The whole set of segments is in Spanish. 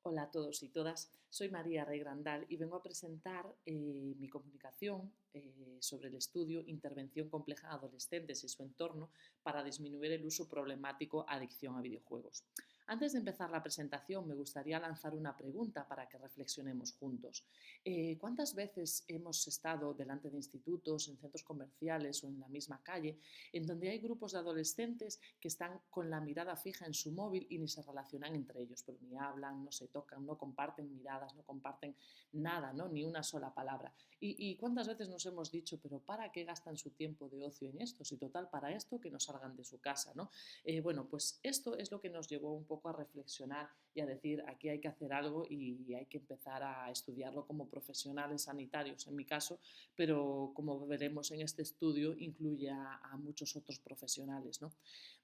Hola a todos y todas, soy María Rey Grandal y vengo a presentar mi comunicación sobre el estudio Intervención compleja en adolescentes y su entorno para disminuir el uso problemático adicción a videojuegos. Antes de empezar la presentación, me gustaría lanzar una pregunta para que reflexionemos juntos. ¿Cuántas veces hemos estado delante de institutos, en centros comerciales o en la misma calle, en donde hay grupos de adolescentes que están con la mirada fija en su móvil y ni se relacionan entre ellos, pero ni hablan, no se tocan, no comparten miradas, no comparten nada, ¿no? Ni una sola palabra? ¿Y cuántas veces nos hemos dicho, pero ¿para qué gastan su tiempo de ocio en esto? Si total, para esto que no salgan de su casa, ¿no? Bueno, pues esto es lo que nos llevó un poco a reflexionar y a decir, aquí hay que hacer algo y hay que empezar a estudiarlo como profesionales sanitarios, en mi caso, pero como veremos en este estudio, incluye a muchos otros profesionales, ¿no?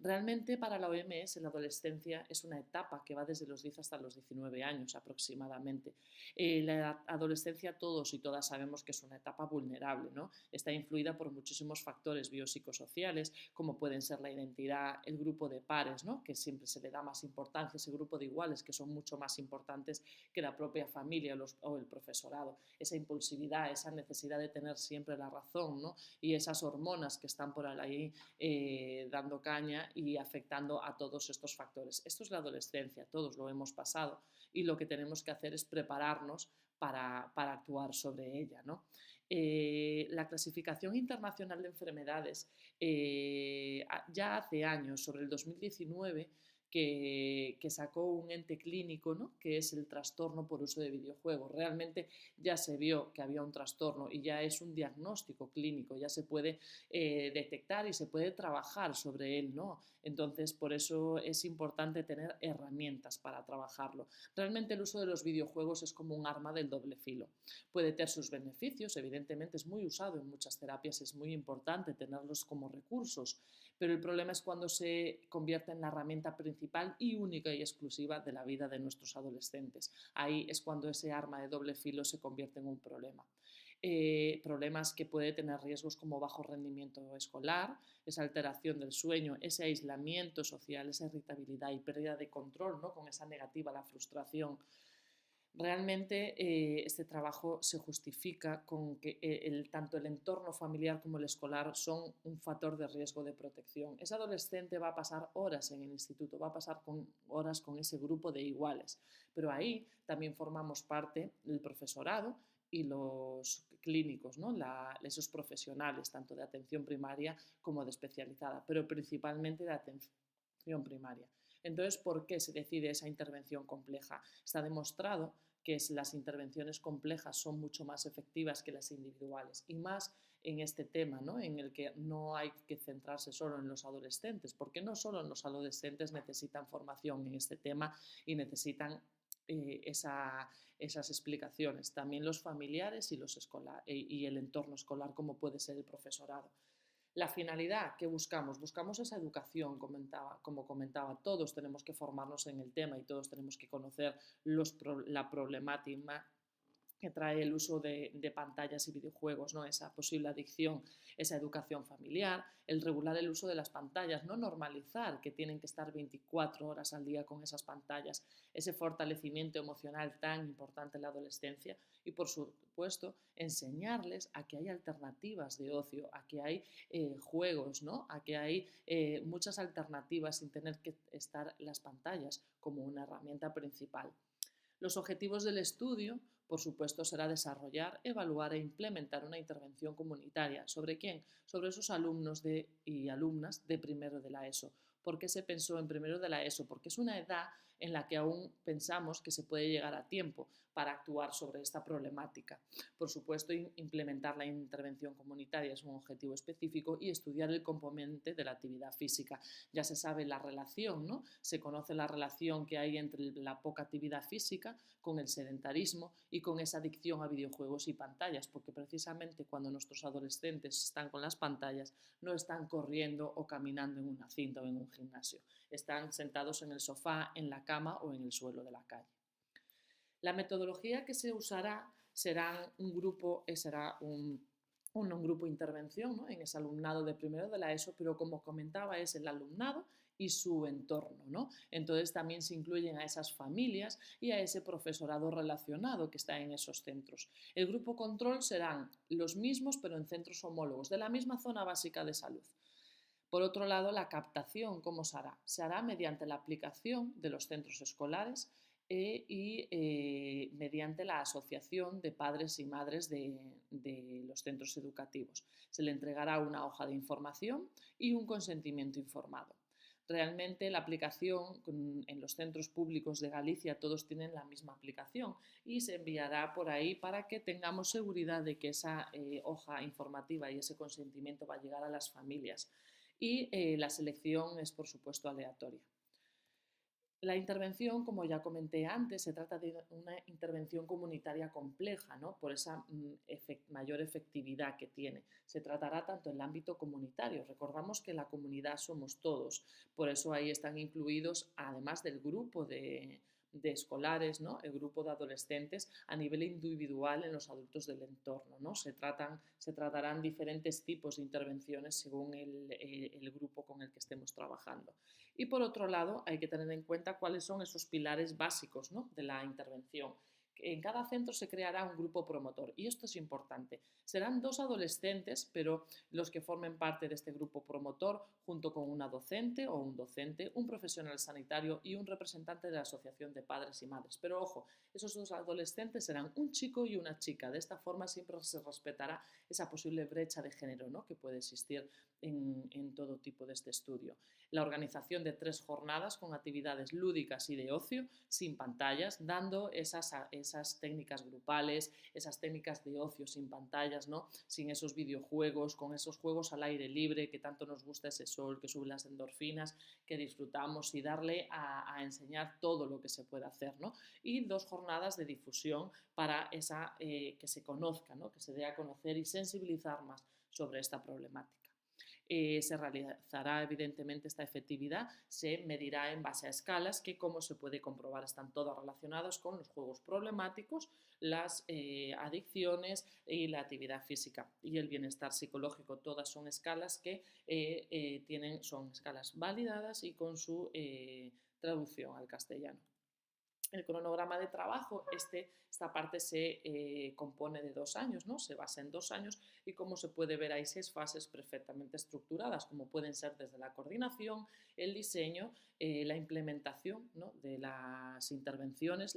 Realmente para la OMS la adolescencia es una etapa que va desde los 10 hasta los 19 años aproximadamente. La adolescencia todos y todas sabemos que es una etapa vulnerable, ¿no? Está influida por muchísimos factores biopsicosociales, como pueden ser la identidad, el grupo de pares, ¿no? Que siempre se le da más importancia, ese grupo de iguales que son mucho más importantes que la propia familia o el profesorado. Esa impulsividad, esa necesidad de tener siempre la razón, ¿no? Y esas hormonas que están por ahí dando caña y afectando a todos estos factores. Esto es la adolescencia, todos lo hemos pasado y lo que tenemos que hacer es prepararnos para actuar sobre ella, ¿no? La clasificación internacional de enfermedades ya hace años, sobre el 2019, que sacó un ente clínico, ¿no? Que es el trastorno por uso de videojuegos. Realmente ya se vio que había un trastorno y ya es un diagnóstico clínico, ya se puede detectar y se puede trabajar sobre él, ¿no? Entonces, por eso es importante tener herramientas para trabajarlo. Realmente el uso de los videojuegos es como un arma del doble filo. Puede tener sus beneficios, evidentemente es muy usado en muchas terapias, es muy importante tenerlos como recursos, pero el problema es cuando se convierte en la herramienta principal y única y exclusiva de la vida de nuestros adolescentes. Ahí es cuando ese arma de doble filo se convierte en un problema. Problemas que puede tener riesgos como bajo rendimiento escolar, esa alteración del sueño, ese aislamiento social, esa irritabilidad y pérdida de control, ¿no? Con esa negativa, la frustración. Realmente este trabajo se justifica con que tanto el entorno familiar como el escolar son un factor de riesgo de protección. Ese adolescente va a pasar horas en el instituto, va a pasar horas con ese grupo de iguales, pero ahí también formamos parte el profesorado y los clínicos, ¿no? Esos profesionales, tanto de atención primaria como de especializada, pero principalmente de atención primaria. Entonces, ¿por qué se decide esa intervención compleja? Está demostrado que las intervenciones complejas son mucho más efectivas que las individuales y más en este tema, ¿no? En el que no hay que centrarse solo en los adolescentes, porque no solo los adolescentes necesitan formación en este tema y necesitan esas explicaciones, también los familiares y el entorno escolar, como puede ser el profesorado. La finalidad que buscamos, buscamos esa educación, como comentaba, todos tenemos que formarnos en el tema y todos tenemos que conocer la problemática que trae el uso de pantallas y videojuegos, ¿no? Esa posible adicción, esa educación familiar, el regular el uso de las pantallas, no normalizar que tienen que estar 24 horas al día con esas pantallas, ese fortalecimiento emocional tan importante en la adolescencia y, por supuesto, enseñarles a que hay alternativas de ocio, a que hay juegos, ¿no? A que hay muchas alternativas sin tener que estar las pantallas como una herramienta principal. Los objetivos del estudio, por supuesto, será desarrollar, evaluar e implementar una intervención comunitaria. ¿Sobre quién? Sobre esos alumnos y alumnas de primero de la ESO. ¿Por qué se pensó en primero de la ESO? Porque es una edad en la que aún pensamos que se puede llegar a tiempo para actuar sobre esta problemática. Por supuesto, implementar la intervención comunitaria es un objetivo específico y estudiar el componente de la actividad física. Ya se sabe la relación, ¿no? Se conoce la relación que hay entre la poca actividad física con el sedentarismo y con esa adicción a videojuegos y pantallas, porque precisamente cuando nuestros adolescentes están con las pantallas no están corriendo o caminando en una cinta o en un gimnasio, están sentados en el sofá, en la cama o en el suelo de la calle. La metodología que se usará será un grupo de intervención, ¿no? En ese alumnado de primero de la ESO, pero como comentaba es el alumnado y su entorno, ¿no? Entonces también se incluyen a esas familias y a ese profesorado relacionado que está en esos centros. El grupo control serán los mismos pero en centros homólogos de la misma zona básica de salud. Por otro lado, la captación, ¿cómo se hará? Se hará mediante la aplicación de los centros escolares y mediante la asociación de padres y madres de los centros educativos. Se le entregará una hoja de información y un consentimiento informado. Realmente la aplicación en los centros públicos de Galicia todos tienen la misma aplicación y se enviará por ahí para que tengamos seguridad de que esa hoja informativa y ese consentimiento va a llegar a las familias. Y la selección es, por supuesto, aleatoria. La intervención, como ya comenté antes, se trata de una intervención comunitaria compleja, ¿no? Por esa mayor efectividad que tiene. Se tratará tanto en el ámbito comunitario. Recordamos que la comunidad somos todos, por eso ahí están incluidos, además del grupo de escolares, ¿no? El grupo de adolescentes a nivel individual en los adultos del entorno, ¿no? Se tratarán diferentes tipos de intervenciones según el grupo con el que estemos trabajando. Y por otro lado, hay que tener en cuenta cuáles son esos pilares básicos, ¿no?, de la intervención. En cada centro se creará un grupo promotor y esto es importante. Serán 2 adolescentes, pero los que formen parte de este grupo promotor, junto con una docente o un docente, un profesional sanitario y un representante de la Asociación de Padres y Madres. Pero ojo, esos 2 adolescentes serán un chico y una chica. De esta forma siempre se respetará esa posible brecha de género, ¿no?, que puede existir en todo tipo de este estudio. La organización de 3 jornadas con actividades lúdicas y de ocio, sin pantallas, dando esas técnicas grupales, esas técnicas de ocio sin pantallas, ¿no?, sin esos videojuegos, con esos juegos al aire libre que tanto nos gusta ese sol, que sube las endorfinas, que disfrutamos, y darle a enseñar todo lo que se puede hacer, ¿no? Y 2 jornadas de difusión para que se conozca, ¿no?, que se dé a conocer y sensibilizar más sobre esta problemática. Se realizará evidentemente esta efectividad, se medirá en base a escalas que, como se puede comprobar, están todas relacionadas con los juegos problemáticos, las adicciones y la actividad física y el bienestar psicológico. Todas son escalas que son escalas validadas y con su traducción al castellano. El cronograma de trabajo, esta parte se compone de 2 años, ¿no? Se basa en 2 años y, como se puede ver, hay 6 fases perfectamente estructuradas, como pueden ser desde la coordinación, el diseño, la implementación, ¿no?, de las intervenciones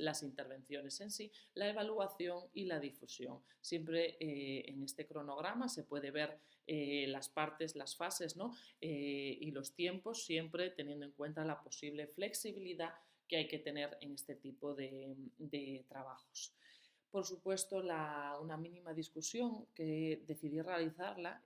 en sí, la evaluación y la difusión. Siempre en este cronograma se puede ver las partes, las fases, ¿no?, y los tiempos, siempre teniendo en cuenta la posible flexibilidad que hay que tener en este tipo de trabajos. Por supuesto, una mínima discusión que decidí realizarla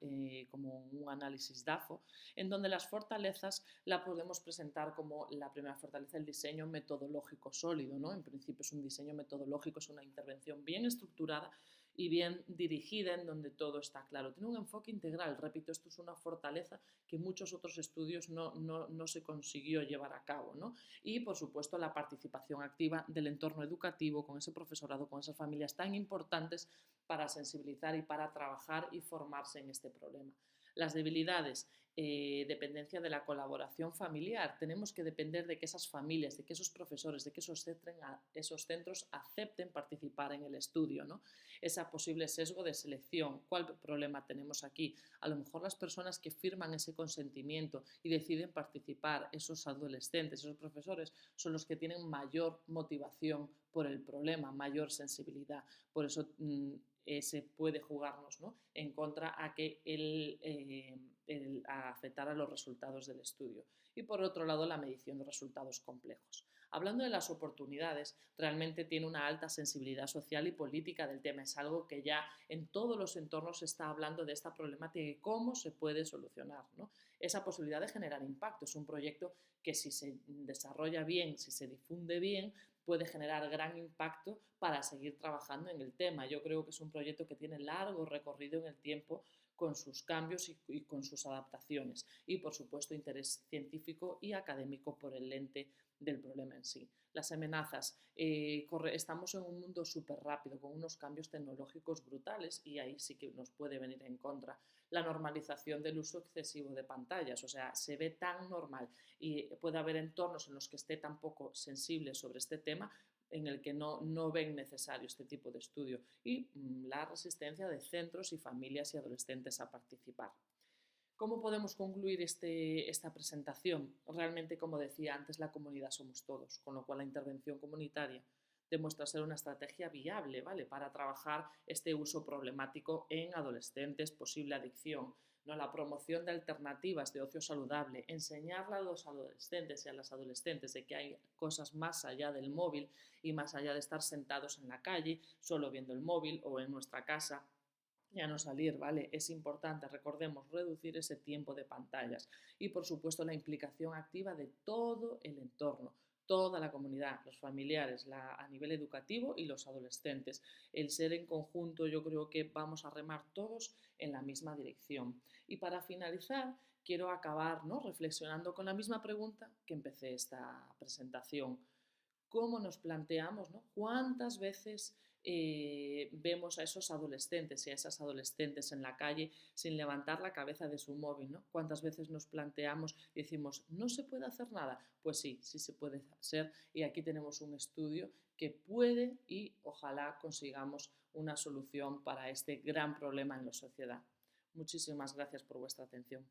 como un análisis DAFO, en donde las fortalezas la podemos presentar como la primera fortaleza, el diseño metodológico sólido, ¿no? En principio es un diseño metodológico, es una intervención bien estructurada y bien dirigida, en donde todo está claro. Tiene un enfoque integral, repito, esto es una fortaleza que muchos otros estudios no se consiguió llevar a cabo, ¿no? Y, por supuesto, la participación activa del entorno educativo con ese profesorado, con esas familias tan importantes para sensibilizar y para trabajar y formarse en este problema. Las debilidades, dependencia de la colaboración familiar. Tenemos que depender de que esas familias, de que esos profesores, de que esos centros acepten participar en el estudio, ¿no? Ese posible sesgo de selección. ¿Cuál problema tenemos aquí? A lo mejor las personas que firman ese consentimiento y deciden participar, esos adolescentes, esos profesores, son los que tienen mayor motivación por el problema, mayor sensibilidad. Por eso se puede jugarnos, ¿no?, en contra a afectar a los resultados del estudio. Y por otro lado, la medición de resultados complejos. Hablando de las oportunidades, realmente tiene una alta sensibilidad social y política del tema. Es algo que ya en todos los entornos se está hablando de esta problemática y cómo se puede solucionar, ¿no? Esa posibilidad de generar impacto. Es un proyecto que, si se desarrolla bien, si se difunde bien, puede generar gran impacto para seguir trabajando en el tema. Yo creo que es un proyecto que tiene largo recorrido en el tiempo con sus cambios y con sus adaptaciones. Y, por supuesto, interés científico y académico por el lente del problema en sí. Las amenazas. Estamos en un mundo súper rápido, con unos cambios tecnológicos brutales y ahí sí que nos puede venir en contra. La normalización del uso excesivo de pantallas, o sea, se ve tan normal y puede haber entornos en los que esté tan poco sensible sobre este tema en el que no ven necesario este tipo de estudio y la resistencia de centros y familias y adolescentes a participar. ¿Cómo podemos concluir esta presentación? Realmente, como decía antes, la comunidad somos todos, con lo cual la intervención comunitaria demuestra ser una estrategia viable, ¿vale?, para trabajar este uso problemático en adolescentes, posible adicción, ¿no? La promoción de alternativas de ocio saludable, enseñarle a los adolescentes y a las adolescentes de que hay cosas más allá del móvil y más allá de estar sentados en la calle, solo viendo el móvil o en nuestra casa, ya no salir, ¿vale? Es importante, recordemos, reducir ese tiempo de pantallas y, por supuesto, la implicación activa de todo el entorno, toda la comunidad, los familiares, a nivel educativo y los adolescentes. El ser en conjunto, yo creo que vamos a remar todos en la misma dirección. Y para finalizar, quiero acabar, ¿no?, reflexionando con la misma pregunta que empecé esta presentación. ¿Cómo nos planteamos, ¿no?, cuántas veces vemos a esos adolescentes y a esas adolescentes en la calle sin levantar la cabeza de su móvil, ¿no? ¿Cuántas veces nos planteamos y decimos, no se puede hacer nada? Pues sí, sí se puede hacer y aquí tenemos un estudio que puede y ojalá consigamos una solución para este gran problema en la sociedad. Muchísimas gracias por vuestra atención.